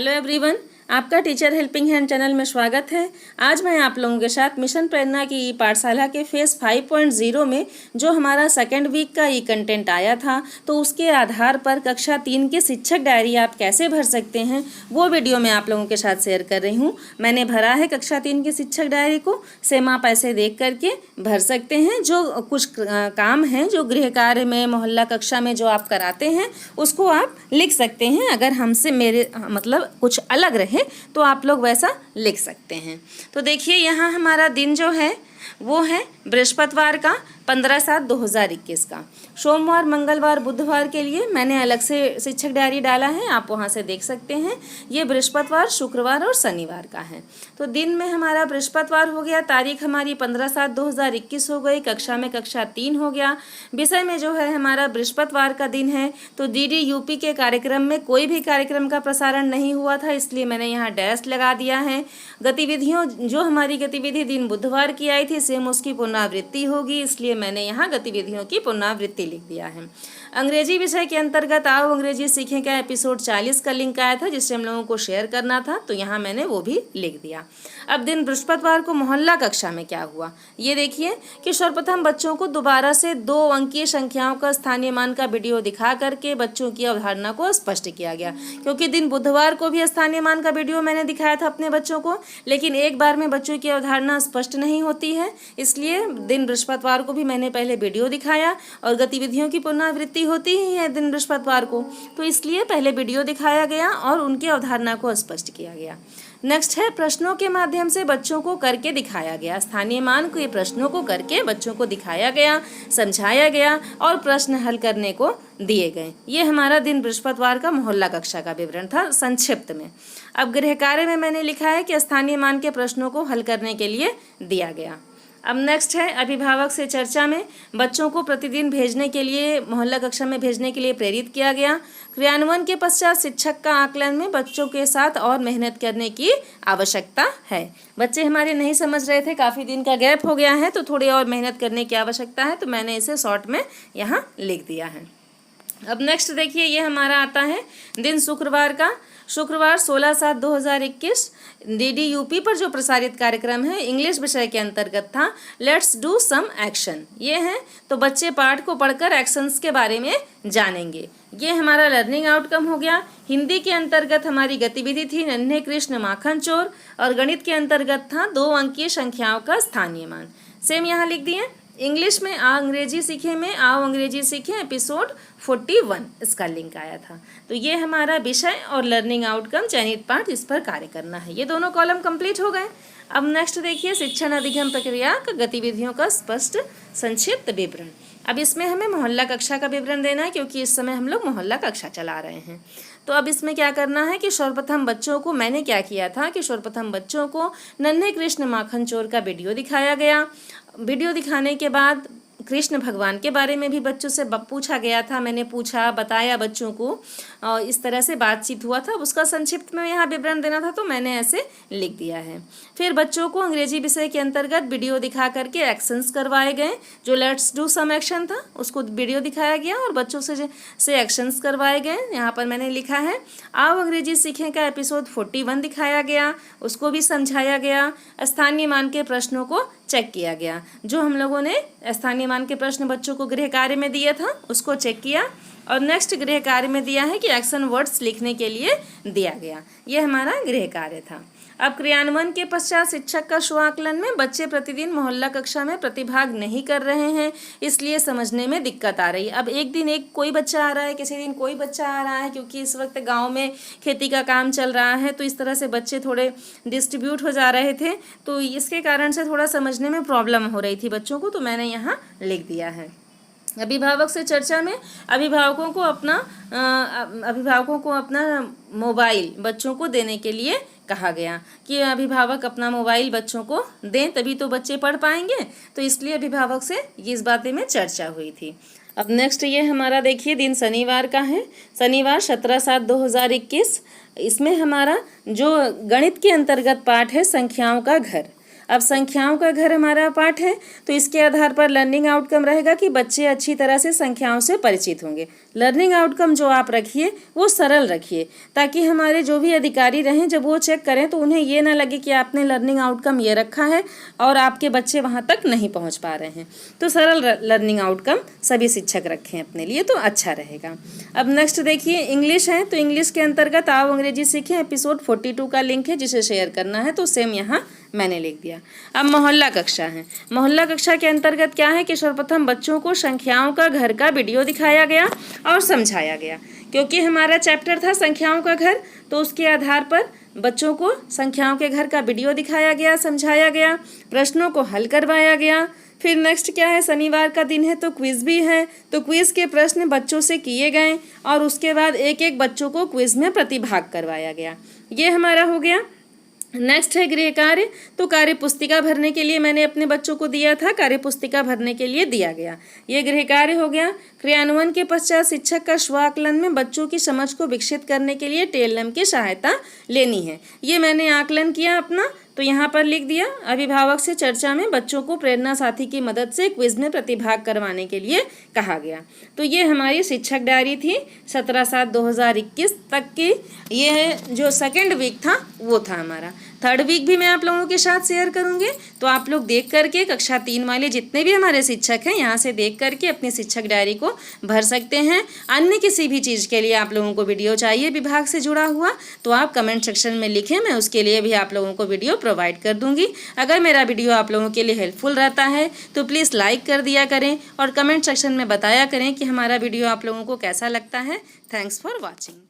Hello everyone, आपका teacher helping hand channel में स्वागत है। आज मैं आप लोगों के साथ मिशन प्रेरणा की ई पाठशाला के फेज़ 5.0 में जो हमारा सेकेंड वीक का ई कंटेंट आया था, तो उसके आधार पर कक्षा 3 के शिक्षक डायरी आप कैसे भर सकते हैं वो वीडियो मैं आप लोगों के साथ शेयर कर रही हूँ। मैंने भरा है कक्षा 3 की शिक्षक डायरी को, सेम आप ऐसे देख करके भर सकते हैं। जो कुछ काम हैं जो गृह कार्य में, मोहल्ला कक्षा में जो आप कराते हैं उसको आप लिख सकते हैं। अगर हमसे मेरे मतलब कुछ अलग रहे तो आप लोग वैसा लिख सकते हैं। तो देखिए यहाँ हमारा दिन जो है वो है बृहस्पतिवार का 15/7/2021 का। सोमवार, मंगलवार, बुधवार के लिए मैंने अलग से शिक्षक डायरी डाला है, आप वहाँ से देख सकते हैं। ये बृहस्पतिवार, शुक्रवार और शनिवार का है। तो दिन में हमारा बृहस्पतिवार हो गया, तारीख हमारी 15/7/2021 हो गई, कक्षा में कक्षा 3 हो गया। विषय में जो है हमारा बृहस्पतिवार का दिन है। तो डीडी यूपी के कार्यक्रम में कोई भी कार्यक्रम का प्रसारण नहीं हुआ था, इसलिए मैंने यहाँ डैश लगा दिया है। गतिविधियों जो हमारी गतिविधि दिन बुधवार की आई थी, सेम उसकी पुनरावृत्ति होगी, इसलिए मैंने यहाँ गतिविधियों की पुनरावृत्ति लिख दिया है। अंग्रेजी विषय के अंतर्गत आओ अंग्रेजी सीखें का एपिसोड 40 का लिंक आया था, जिससे हम लोगों को शेयर करना था, तो यहाँ मैंने वो भी लिख दिया। अब दिन बृहस्पतिवार को मोहल्ला कक्षा में क्या हुआ ये देखिए कि सर्वप्रथम बच्चों को दोबारा से 2 अंकीय संख्याओं का स्थानीय मान का वीडियो दिखा करके बच्चों की अवधारणा को स्पष्ट किया गया। क्योंकि दिन बुधवार को भी स्थानीय मान का वीडियो मैंने दिखाया था अपने बच्चों को, लेकिन एक बार में बच्चों की अवधारणा स्पष्ट नहीं होती है, इसलिए दिन बृहस्पतिवार को भी मैंने पहले वीडियो दिखाया। और गतिविधियों की पुनरावृत्ति होती ही है दिन बृहस्पतिवार को, तो इसलिए पहले वीडियो दिखाया गया और उनकी अवधारणा को स्पष्ट किया गया। नेक्स्ट है प्रश्नों के माध्यम से बच्चों को करके दिखाया गया। स्थानीय मान के प्रश्नों को करके बच्चों को दिखाया गया, समझाया गया और प्रश्न हल करने को दिए गए। ये हमारा दिन बृहस्पतिवार का मोहल्ला कक्षा का विवरण था संक्षिप्त में। अब गृह कार्य में मैंने लिखा है कि स्थानीय मान के प्रश्नों को हल करने के लिए दिया गया। अब नेक्स्ट है अभिभावक से चर्चा में बच्चों को प्रतिदिन भेजने के लिए, मोहल्ला कक्षा में भेजने के लिए प्रेरित किया गया। क्रियान्वयन के पश्चात शिक्षक का आकलन में बच्चों के साथ और मेहनत करने की आवश्यकता है। बच्चे हमारे नहीं समझ रहे थे, काफ़ी दिन का गैप हो गया है, तो थोड़ी और मेहनत करने की आवश्यकता है, तो मैंने इसे शॉर्ट में यहाँ लिख दिया है। अब नेक्स्ट देखिए ये हमारा आता है दिन शुक्रवार का। शुक्रवार 16/7/2021 डीडी यूपी पर जो प्रसारित कार्यक्रम है इंग्लिश विषय के अंतर्गत था लेट्स डू सम एक्शन। ये है तो बच्चे पाठ को पढ़कर एक्शंस के बारे में जानेंगे। ये हमारा लर्निंग आउटकम हो गया। हिंदी के अंतर्गत हमारी गतिविधि थी नन्हे कृष्ण माखन चोर, और गणित के अंतर्गत था 2 अंकीय संख्याओं का स्थानीय मान। सेम यहाँ लिख दिए। इंग्लिश में आओ अंग्रेजी सीखें में आओ अंग्रेजी सीखें एपिसोड 41 इसका लिंक आया था। तो ये हमारा विषय और लर्निंग आउटकम चयनित पाठ, इस पर कार्य करना है। ये दोनों कॉलम कंप्लीट हो गए। अब नेक्स्ट देखिए शिक्षण अधिगम प्रक्रिया गतिविधियों का स्पष्ट संक्षिप्त विवरण। अब इसमें हमें मोहल्ला कक्षा का विवरण देना है, क्योंकि इस समय हम लोग मोहल्ला कक्षा चला रहे हैं। तो अब इसमें क्या करना है कि सर्वप्रथम बच्चों को, मैंने क्या किया था कि सर्वप्रथम बच्चों को नन्हे कृष्ण माखन चोर का वीडियो दिखाया गया। वीडियो दिखाने के बाद कृष्ण भगवान के बारे में भी बच्चों से पूछा गया था। मैंने पूछा, बताया बच्चों को, और इस तरह से बातचीत हुआ था। उसका संक्षिप्त में यहाँ विवरण देना था, तो मैंने ऐसे लिख दिया है। फिर बच्चों को अंग्रेजी विषय के अंतर्गत वीडियो दिखा करके एक्शंस करवाए गए। जो लेट्स डू सम एक्शन था उसको वीडियो दिखाया गया और बच्चों से एक्शंस करवाए गए। यहाँ पर मैंने लिखा है आओ अंग्रेजी सीखें का एपिसोड 41 दिखाया गया, उसको भी समझाया गया। स्थानीय मान के प्रश्नों को चेक किया गया। जो हम लोगों ने स्थानीय मान के प्रश्न बच्चों को गृह कार्य में दिया था उसको चेक किया। और नेक्स्ट गृह कार्य में दिया है कि एक्शन वर्ड्स लिखने के लिए दिया गया। ये हमारा गृह कार्य था। अब क्रियान्वयन के पश्चात शिक्षक का स्व आकलन में बच्चे प्रतिदिन मोहल्ला कक्षा में प्रतिभाग नहीं कर रहे हैं, इसलिए समझने में दिक्कत आ रही है। अब एक दिन एक कोई बच्चा आ रहा है, किसी दिन कोई बच्चा आ रहा है, क्योंकि इस वक्त गांव में खेती का काम चल रहा है, तो इस तरह से बच्चे थोड़े डिस्ट्रीब्यूट हो जा रहे थे, तो इसके कारण से थोड़ा समझने में प्रॉब्लम हो रही थी बच्चों को, तो मैंने यहाँ लिख दिया है। अभिभावक से चर्चा में अभिभावकों को अपना मोबाइल बच्चों को देने के लिए कहा गया कि अभिभावक अपना मोबाइल बच्चों को दें, तभी तो बच्चे पढ़ पाएंगे। तो इसलिए अभिभावक से ये इस बातें में चर्चा हुई थी। अब नेक्स्ट ये हमारा देखिए दिन शनिवार का है। शनिवार 17/7/2021। इसमें हमारा जो गणित के अंतर्गत पाठ है संख्याओं का घर। अब संख्याओं का घर हमारा पाठ है, तो इसके आधार पर लर्निंग आउटकम रहेगा कि बच्चे अच्छी तरह से संख्याओं से परिचित होंगे। लर्निंग आउटकम जो आप रखिए वो सरल रखिए, ताकि हमारे जो भी अधिकारी रहें जब वो चेक करें तो उन्हें ये ना लगे कि आपने लर्निंग आउटकम ये रखा है और आपके बच्चे वहाँ तक नहीं पहुँच पा रहे हैं। तो सरल लर्निंग आउटकम सभी शिक्षक रखें अपने लिए तो अच्छा रहेगा। अब नेक्स्ट देखिए इंग्लिश है, तो इंग्लिश के अंतर्गत आओ अंग्रेजी सीखें एपिसोड 42 का लिंक है जिसे शेयर करना है, तो सेम यहाँ मैंने लिख दिया। अब मोहल्ला कक्षा है। मोहल्ला कक्षा के अंतर्गत क्या है कि सर्वप्रथम बच्चों को संख्याओं का घर का वीडियो दिखाया गया और समझाया गया, क्योंकि हमारा चैप्टर था संख्याओं का घर, तो उसके आधार पर बच्चों को संख्याओं के घर का वीडियो दिखाया गया, समझाया गया, प्रश्नों को हल करवाया गया। फिर नेक्स्ट क्या है, शनिवार का दिन है तो क्विज़ भी है, तो क्विज़ के प्रश्न बच्चों से किए गए और उसके बाद एक एक बच्चों को क्विज़ में प्रतिभाग करवाया गया। ये हमारा हो गया। नेक्स्ट है गृह कार्य, तो कार्य पुस्तिका भरने के लिए मैंने अपने बच्चों को दिया था, कार्य पुस्तिका भरने के लिए दिया गया, ये गृह कार्य हो गया। क्रियान्वयन के पश्चात शिक्षक का स्व आकलन में बच्चों की समझ को विकसित करने के लिए टेलनम की सहायता लेनी है, ये मैंने आकलन किया अपना, तो यहाँ पर लिख दिया। अभिभावक से चर्चा में बच्चों को प्रेरणा साथी की मदद से क्विज में प्रतिभाग करवाने के लिए कहा गया। तो ये हमारी शिक्षक डायरी थी 17/7/2021 तक की। ये जो सेकेंड वीक था वो था हमारा। थर्ड वीक भी मैं आप लोगों के साथ शेयर करूँगी, तो आप लोग देख करके कक्षा 3 वाले जितने भी हमारे शिक्षक हैं यहाँ से देख करके अपनी शिक्षक डायरी को भर सकते हैं। अन्य किसी भी चीज़ के लिए आप लोगों को वीडियो चाहिए विभाग से जुड़ा हुआ, तो आप कमेंट सेक्शन में लिखें, मैं उसके लिए भी आप लोगों को वीडियो प्रोवाइड कर दूंगी। अगर मेरा वीडियो आप लोगों के लिए हेल्पफुल रहता है तो प्लीज़ लाइक कर दिया करें और कमेंट सेक्शन में बताया करें कि हमारा वीडियो आप लोगों को कैसा लगता है। Thanks for watching.